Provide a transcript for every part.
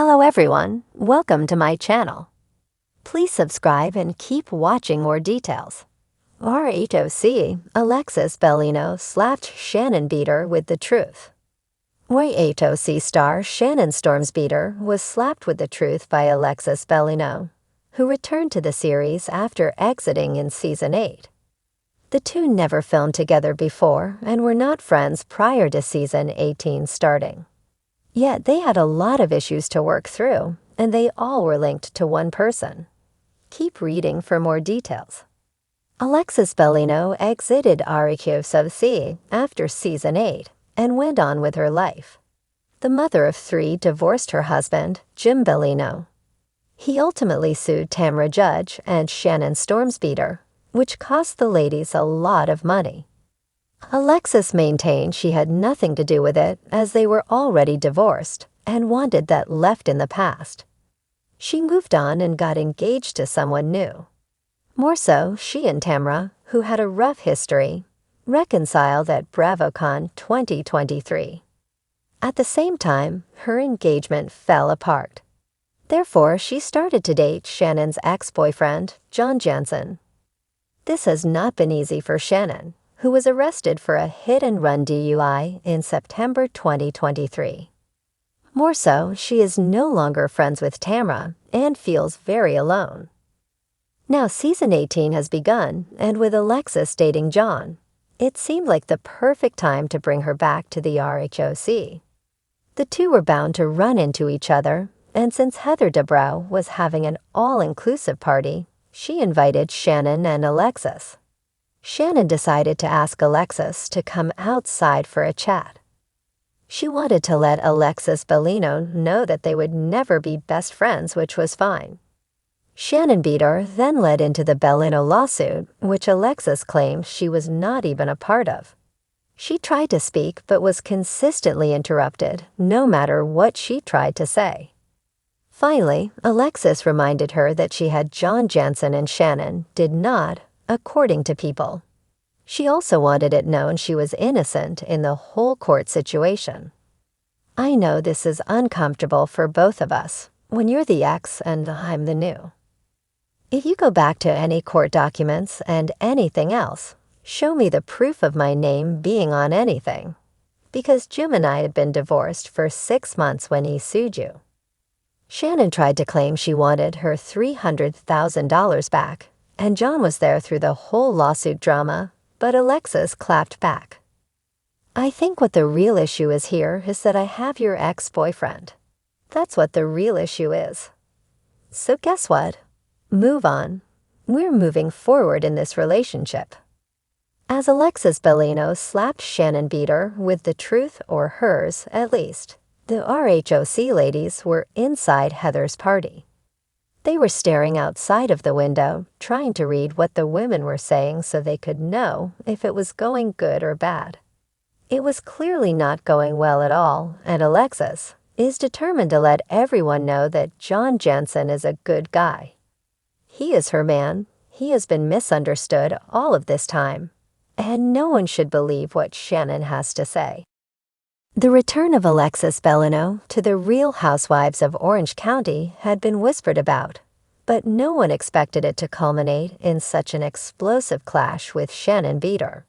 Hello everyone, welcome to my channel. Please subscribe and keep watching more details. RHOC, Alexis Bellino slapped Shannon Beador with the truth. RHOC star Shannon Beador was slapped with the truth by Alexis Bellino, who returned to the series after exiting in Season 8. The two never filmed together before and were not friends prior to Season 18 starting. Yet they had a lot of issues to work through, and they all were linked to one person. Keep reading for more details. Alexis Bellino exited RHOC after Season 8 and went on with her life. The mother of 3 divorced her husband, Jim Bellino. He ultimately sued Tamra Judge and Shannon Beador, which cost the ladies a lot of money. Alexis maintained she had nothing to do with it as they were already divorced and wanted that left in the past. She moved on and got engaged to someone new. More so, she and Tamra, who had a rough history, reconciled at BravoCon 2023. At the same time, her engagement fell apart. Therefore, she started to date Shannon's ex-boyfriend, John Jansen. This has not been easy for Shannon, who was arrested for a hit-and-run DUI in September 2023. More so, she is no longer friends with Tamra and feels very alone. Now Season 18 has begun, and with Alexis dating John, it seemed like the perfect time to bring her back to the RHOC. The two were bound to run into each other, and since Heather Dubrow was having an all-inclusive party, she invited Shannon and Alexis. Shannon decided to ask Alexis to come outside for a chat. She wanted to let Alexis Bellino know that they would never be best friends, which was fine. Shannon Beador then led into the Bellino lawsuit, which Alexis claimed she was not even a part of. She tried to speak but was consistently interrupted, no matter what she tried to say. Finally, Alexis reminded her that she had John Jansen and Shannon did not, according to people. She also wanted it known she was innocent in the whole court situation. I know this is uncomfortable for both of us when you're the ex and I'm the new. If you go back to any court documents and anything else, show me the proof of my name being on anything. Because Jim and I had been divorced for 6 months when he sued you. Shannon tried to claim she wanted her $300,000 back, and John was there through the whole lawsuit drama, but Alexis clapped back. I think what the real issue is here is that I have your ex-boyfriend. That's what the real issue is. So guess what? Move on. We're moving forward in this relationship. As Alexis Bellino slapped Shannon Beador with the truth, or hers at least, the RHOC ladies were inside Heather's party. They were staring outside of the window, trying to read what the women were saying so they could know if it was going good or bad. It was clearly not going well at all, and Alexis is determined to let everyone know that John Jansen is a good guy. He is her man. He has been misunderstood all of this time, and no one should believe what Shannon has to say. The return of Alexis Bellino to the Real Housewives of Orange County had been whispered about, but no one expected it to culminate in such an explosive clash with Shannon Beador.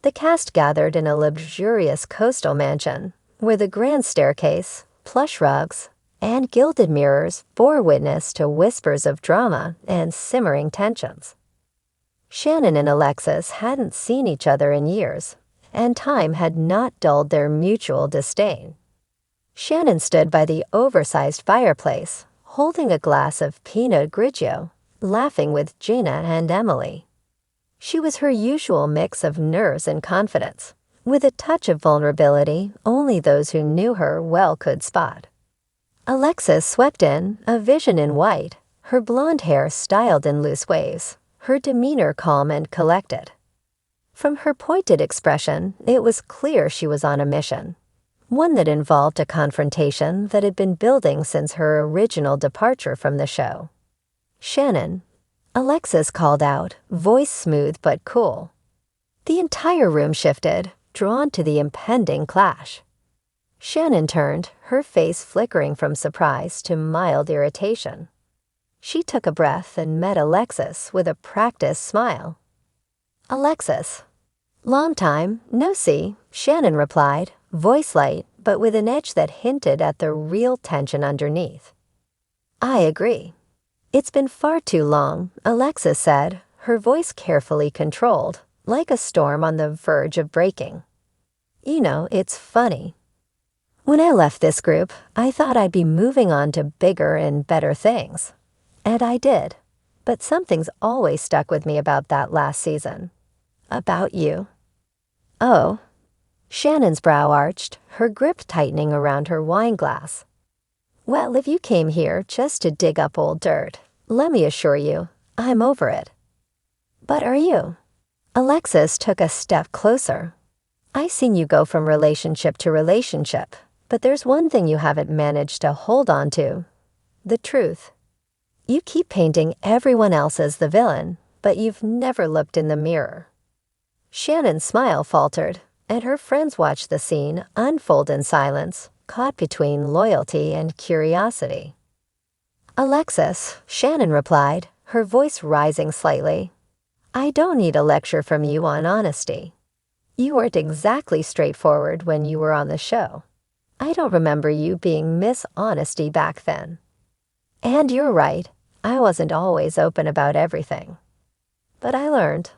The cast gathered in a luxurious coastal mansion, where the grand staircase, plush rugs, and gilded mirrors bore witness to whispers of drama and simmering tensions. Shannon and Alexis hadn't seen each other in years, and time had not dulled their mutual disdain. Shannon stood by the oversized fireplace, holding a glass of Pinot Grigio, laughing with Gina and Emily. She was her usual mix of nerves and confidence, with a touch of vulnerability only those who knew her well could spot. Alexis swept in, a vision in white, her blonde hair styled in loose waves, her demeanor calm and collected. From her pointed expression, it was clear she was on a mission, one that involved a confrontation that had been building since her original departure from the show. Shannon, Alexis called out, voice smooth but cool. The entire room shifted, drawn to the impending clash. Shannon turned, her face flickering from surprise to mild irritation. She took a breath and met Alexis with a practiced smile. "Alexis." "Long time, no see," Shannon replied, voice light, but with an edge that hinted at the real tension underneath. "I agree. It's been far too long," Alexis said, her voice carefully controlled, like a storm on the verge of breaking. "You know, it's funny. When I left this group, I thought I'd be moving on to bigger and better things. And I did. But something's always stuck with me about that last season. About you." "Oh." Shannon's brow arched, her grip tightening around her wine glass. "Well, if you came here just to dig up old dirt, let me assure you, I'm over it." "But are you?" Alexis took a step closer. "I've seen you go from relationship to relationship, but there's one thing you haven't managed to hold on to. The truth. You keep painting everyone else as the villain, but you've never looked in the mirror." Shannon's smile faltered, and her friends watched the scene unfold in silence, caught between loyalty and curiosity. "Alexis," Shannon replied, her voice rising slightly, "I don't need a lecture from you on honesty. You weren't exactly straightforward when you were on the show. I don't remember you being Miss Honesty back then. And you're right, I wasn't always open about everything. But I learned."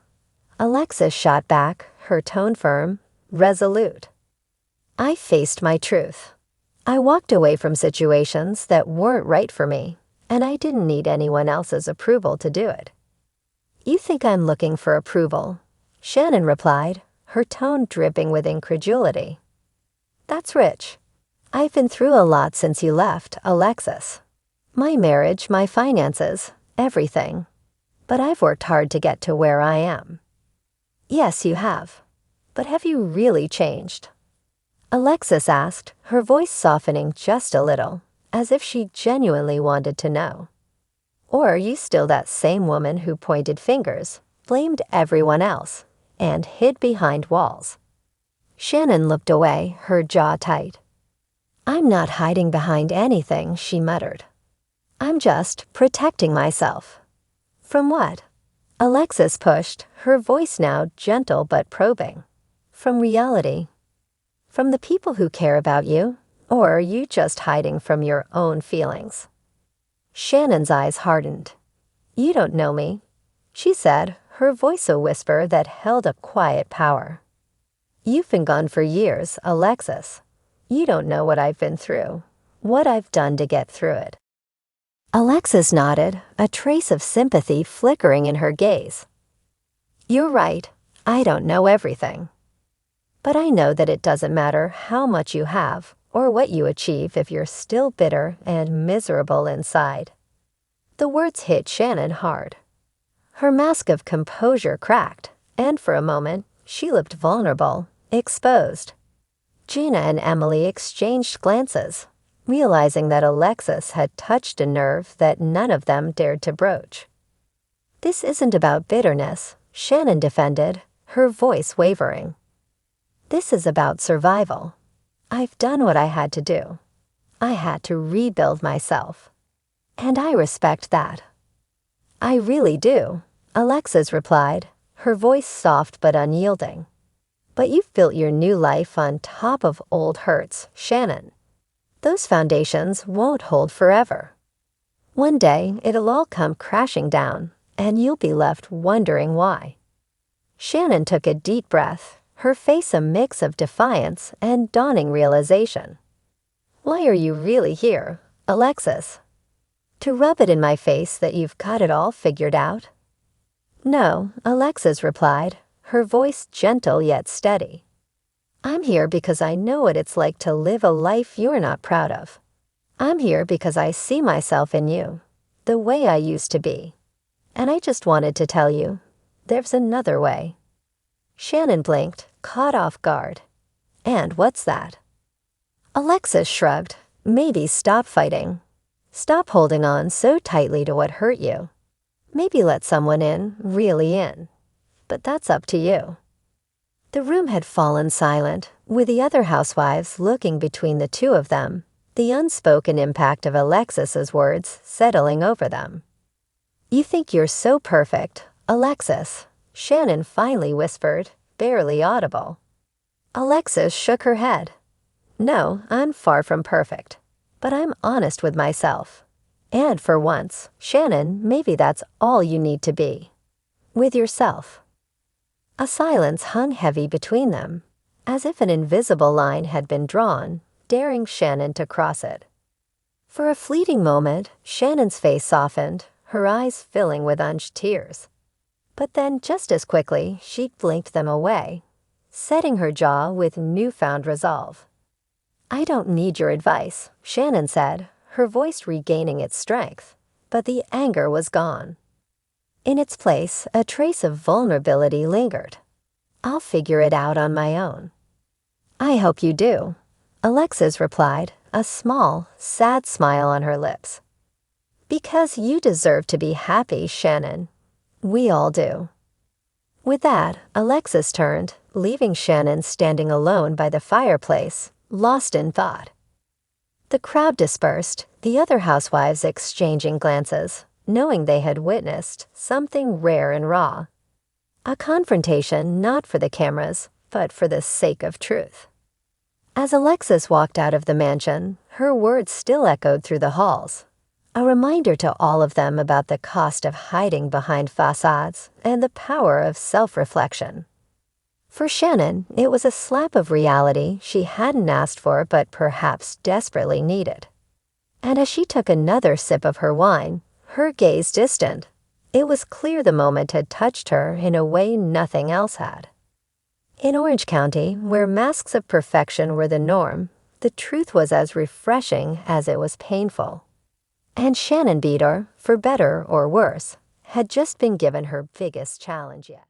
Alexis shot back, her tone firm, resolute. "I faced my truth. I walked away from situations that weren't right for me, and I didn't need anyone else's approval to do it." "You think I'm looking for approval?" Shannon replied, her tone dripping with incredulity. "That's rich. I've been through a lot since you left, Alexis. My marriage, my finances, everything. But I've worked hard to get to where I am." "Yes, you have. But have you really changed?" Alexis asked, her voice softening just a little, as if she genuinely wanted to know. "Or are you still that same woman who pointed fingers, blamed everyone else, and hid behind walls?" Shannon looked away, her jaw tight. "I'm not hiding behind anything," she muttered. "I'm just protecting myself." "From what?" Alexis pushed, her voice now gentle but probing. "From reality. From the people who care about you, or are you just hiding from your own feelings?" Shannon's eyes hardened. "You don't know me," she said, her voice a whisper that held a quiet power. "You've been gone for years, Alexis. You don't know what I've been through, what I've done to get through it." Alexis nodded, a trace of sympathy flickering in her gaze. "You're right, I don't know everything. But I know that it doesn't matter how much you have or what you achieve if you're still bitter and miserable inside." The words hit Shannon hard. Her mask of composure cracked, and for a moment, she looked vulnerable, exposed. Gina and Emily exchanged glances, realizing that Alexis had touched a nerve that none of them dared to broach. "This isn't about bitterness," Shannon defended, her voice wavering. "This is about survival. I've done what I had to do. I had to rebuild myself. And I respect that." "I really do," Alexis replied, her voice soft but unyielding. "But you've built your new life on top of old hurts, Shannon. Those foundations won't hold forever. One day, it'll all come crashing down, and you'll be left wondering why." Shannon took a deep breath, her face a mix of defiance and dawning realization. "Why are you really here, Alexis? To rub it in my face that you've got it all figured out?" "No," Alexis replied, her voice gentle yet steady. "I'm here because I know what it's like to live a life you're not proud of. I'm here because I see myself in you, the way I used to be. And I just wanted to tell you, there's another way." Shannon blinked, caught off guard. "And what's that?" Alexis shrugged. "Maybe stop fighting. Stop holding on so tightly to what hurt you. Maybe let someone in, really in. But that's up to you." The room had fallen silent, with the other housewives looking between the two of them, the unspoken impact of Alexis's words settling over them. "You think you're so perfect, Alexis," Shannon finally whispered, barely audible. Alexis shook her head. "No, I'm far from perfect, but I'm honest with myself. And for once, Shannon, maybe that's all you need to be. With yourself." A silence hung heavy between them, as if an invisible line had been drawn, daring Shannon to cross it. For a fleeting moment, Shannon's face softened, her eyes filling with unshed tears. But then just as quickly, she blinked them away, setting her jaw with newfound resolve. "I don't need your advice," Shannon said, her voice regaining its strength, but the anger was gone. In its place, a trace of vulnerability lingered. "I'll figure it out on my own." "I hope you do," Alexis replied, a small, sad smile on her lips. "Because you deserve to be happy, Shannon. We all do." With that, Alexis turned, leaving Shannon standing alone by the fireplace, lost in thought. The crowd dispersed, the other housewives exchanging glances, knowing they had witnessed something rare and raw. A confrontation not for the cameras, but for the sake of truth. As Alexis walked out of the mansion, her words still echoed through the halls, a reminder to all of them about the cost of hiding behind facades and the power of self-reflection. For Shannon, it was a slap of reality she hadn't asked for but perhaps desperately needed. And as she took another sip of her wine, her gaze distant, it was clear the moment had touched her in a way nothing else had. In Orange County, where masks of perfection were the norm, the truth was as refreshing as it was painful. And Shannon Beador, for better or worse, had just been given her biggest challenge yet.